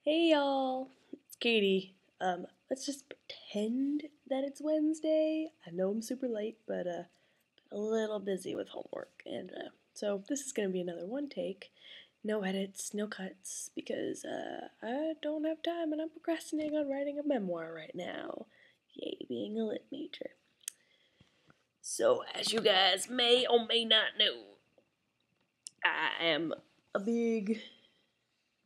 Hey y'all, it's Katie. Let's just pretend that it's Wednesday. I know I'm super late, but a little busy with homework, and so this is gonna be another one take. No edits, no cuts, because I don't have time and I'm procrastinating on writing a memoir right now. Yay, being a lit major. So, as you guys may or may not know, I am a big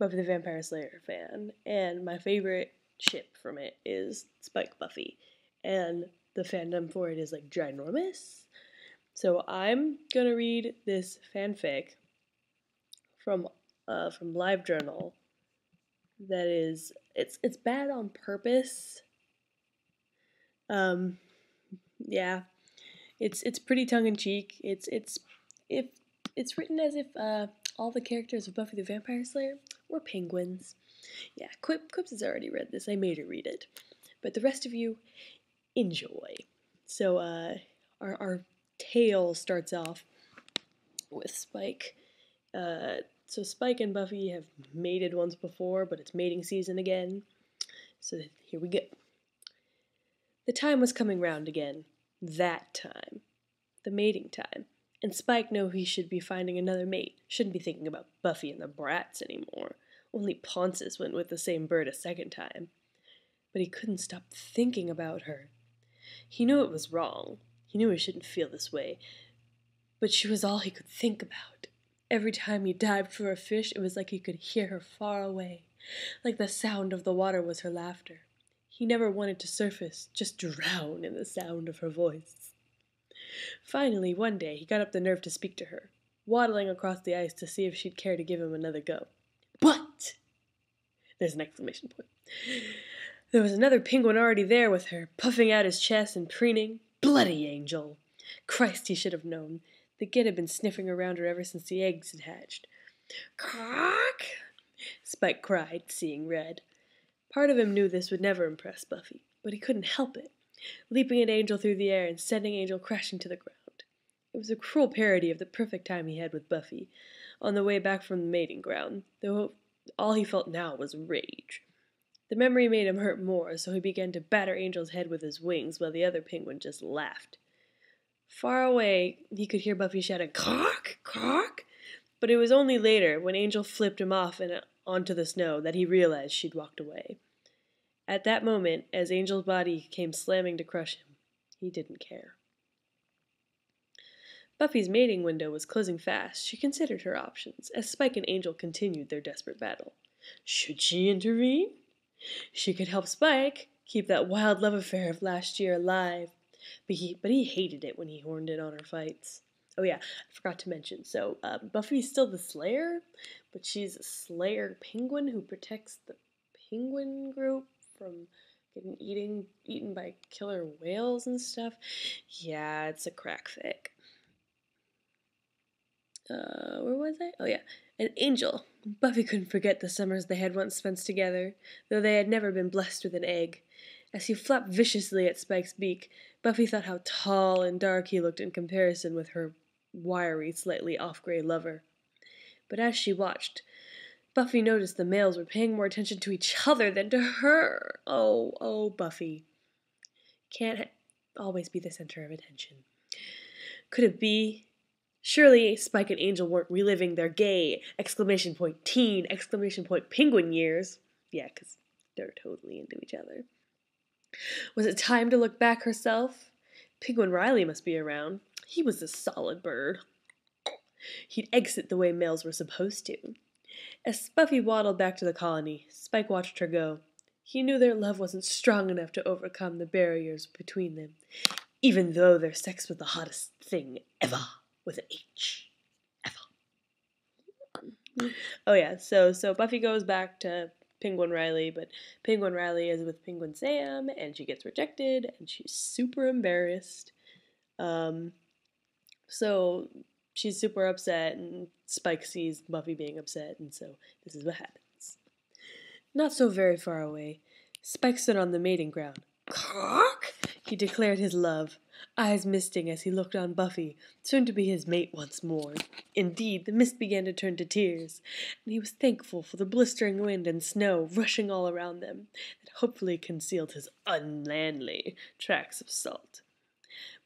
Buffy the Vampire Slayer fan, and my favorite ship from it is Spike Buffy, and the fandom for it is like ginormous. So I'm gonna read this fanfic from LiveJournal. That is, it's bad on purpose. Um, yeah, it's pretty tongue in cheek. If it's written as if all the characters of Buffy the Vampire Slayer were penguins. Yeah, Quips has already read this. I made her read it. But the rest of you, enjoy. So, our tale starts off with Spike. So Spike and Buffy have mated once before, but it's mating season again. So here we go. The time was coming round again. That time. The mating time. And Spike knew he should be finding another mate. Shouldn't be thinking about Buffy and the brats anymore. Only Pontus went with the same bird a second time. But he couldn't stop thinking about her. He knew it was wrong. He knew he shouldn't feel this way. But she was all he could think about. Every time he dived for a fish, it was like he could hear her far away. Like the sound of the water was her laughter. He never wanted to surface, just drown in the sound of her voice. Finally, one day, he got up the nerve to speak to her, waddling across the ice to see if she'd care to give him another go. But! There's an exclamation point. There was another penguin already there with her, puffing out his chest and preening. Bloody angel! Christ, he should have known. The git had been sniffing around her ever since the eggs had hatched. Cock! Spike cried, seeing red. Part of him knew this would never impress Buffy, but he couldn't help it, leaping at Angel through the air and sending Angel crashing to the ground. It was a cruel parody of the perfect time he had with Buffy, on the way back from the mating ground, though all he felt now was rage. The memory made him hurt more, so he began to batter Angel's head with his wings while the other penguin just laughed. Far away, he could hear Buffy shouting, "Cock! Cock!" But it was only later, when Angel flipped him off and onto the snow, that he realized she'd walked away. At that moment, as Angel's body came slamming to crush him, he didn't care. Buffy's mating window was closing fast. She considered her options, as Spike and Angel continued their desperate battle. Should she intervene? She could help Spike keep that wild love affair of last year alive. But he hated it when he horned in on her fights. Oh yeah, I forgot to mention. So Buffy's still the Slayer, but she's a Slayer penguin who protects the penguin group from getting eaten by killer whales and stuff. Yeah, it's a crack fic. Where was I? Oh yeah, an angel. Buffy couldn't forget the summers they had once spent together, though they had never been blessed with an egg. As he flapped viciously at Spike's beak, Buffy thought how tall and dark he looked in comparison with her wiry, slightly off-gray lover. But as she watched, Buffy noticed the males were paying more attention to each other than to her. Oh, Buffy. Can't always be the center of attention. Could it be? Surely Spike and Angel weren't reliving their gay, !, teen, ! penguin years. Yeah, 'cause they're totally into each other. Was it time to look back herself? Penguin Riley must be around. He was a solid bird. He'd exit the way males were supposed to. As Buffy waddled back to the colony, Spike watched her go. He knew their love wasn't strong enough to overcome the barriers between them, even though their sex was the hottest thing ever, with an H. Ever. Oh yeah, so Buffy goes back to Penguin Riley, but Penguin Riley is with Penguin Sam, and she gets rejected, and she's super embarrassed. So she's super upset, and Spike sees Buffy being upset, and so this is what happens. Not so very far away, Spike stood on the mating ground. Cock! He declared his love. eyes misting as he looked on Buffy, soon to be his mate once more. Indeed, the mist began to turn to tears, and he was thankful for the blistering wind and snow rushing all around them, that hopefully concealed his unmanly tracks of salt.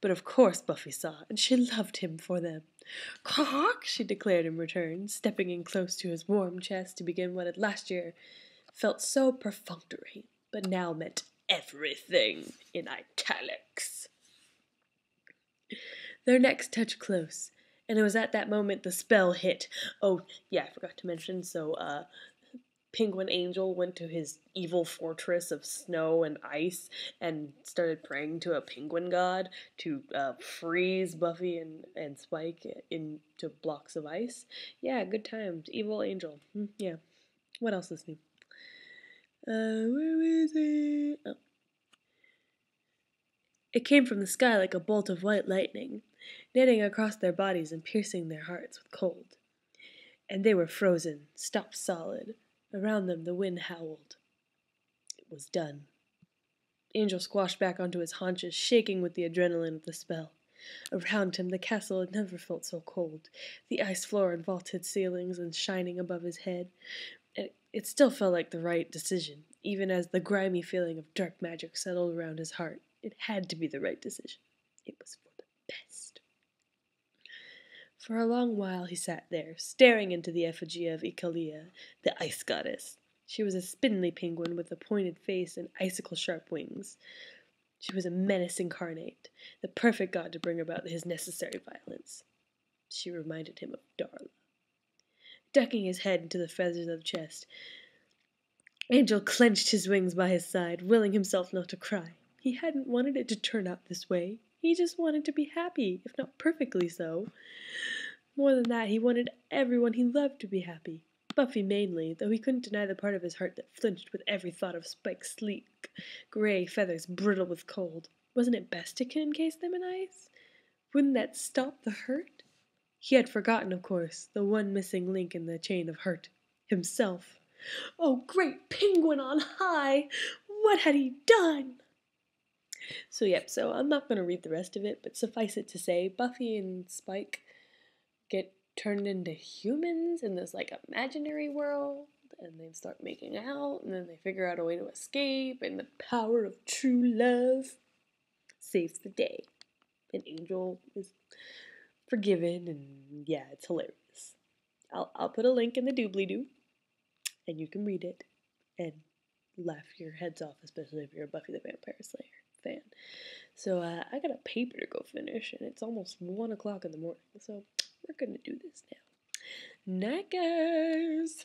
But of course Buffy saw, and she loved him for them. "Cock!" she declared in return, stepping in close to his warm chest to begin what had last year felt so perfunctory, but now meant everything in italics. Their necks touched close, and it was at that moment the spell hit. Oh, yeah, I forgot to mention, so, Penguin Angel went to his evil fortress of snow and ice and started praying to a penguin god to freeze Buffy and Spike into blocks of ice. Yeah, good times. Evil Angel. Yeah. What else is new? Where is it? Oh. It came from the sky like a bolt of white lightning, knitting across their bodies and piercing their hearts with cold. And they were frozen, stopped solid. Around them the wind howled. It was done. Angel squashed back onto his haunches, shaking with the adrenaline of the spell. Around him the castle had never felt so cold, the ice floor and vaulted ceilings and shining above his head. It still felt like the right decision, even as the grimy feeling of dark magic settled around his heart. It had to be the right decision. It was for the best. For a long while he sat there, staring into the effigy of Ikalia, the ice goddess. She was a spindly penguin with a pointed face and icicle-sharp wings. She was a menace incarnate, the perfect god to bring about his necessary violence. She reminded him of Darla. Ducking his head into the feathers of the chest, Angel clenched his wings by his side, willing himself not to cry. He hadn't wanted it to turn out this way. He just wanted to be happy, if not perfectly so. More than that, he wanted everyone he loved to be happy. Buffy mainly, though he couldn't deny the part of his heart that flinched with every thought of Spike's sleek, gray feathers brittle with cold. Wasn't it best to encase them in ice? Wouldn't that stop the hurt? He had forgotten, of course, the one missing link in the chain of hurt. Himself. Oh, great penguin on high! What had he done? So I'm not going to read the rest of it, but suffice it to say, Buffy and Spike get turned into humans in this, like, imaginary world, and they start making out, and then they figure out a way to escape, and the power of true love saves the day. And Angel is forgiven, and yeah, it's hilarious. I'll put a link in the doobly-doo, and you can read it, and laugh your heads off, especially if you're a Buffy the Vampire Slayer fan. So I got a paper to go finish, and it's almost 1 o'clock in the morning, so we're gonna do this now. Night, guys!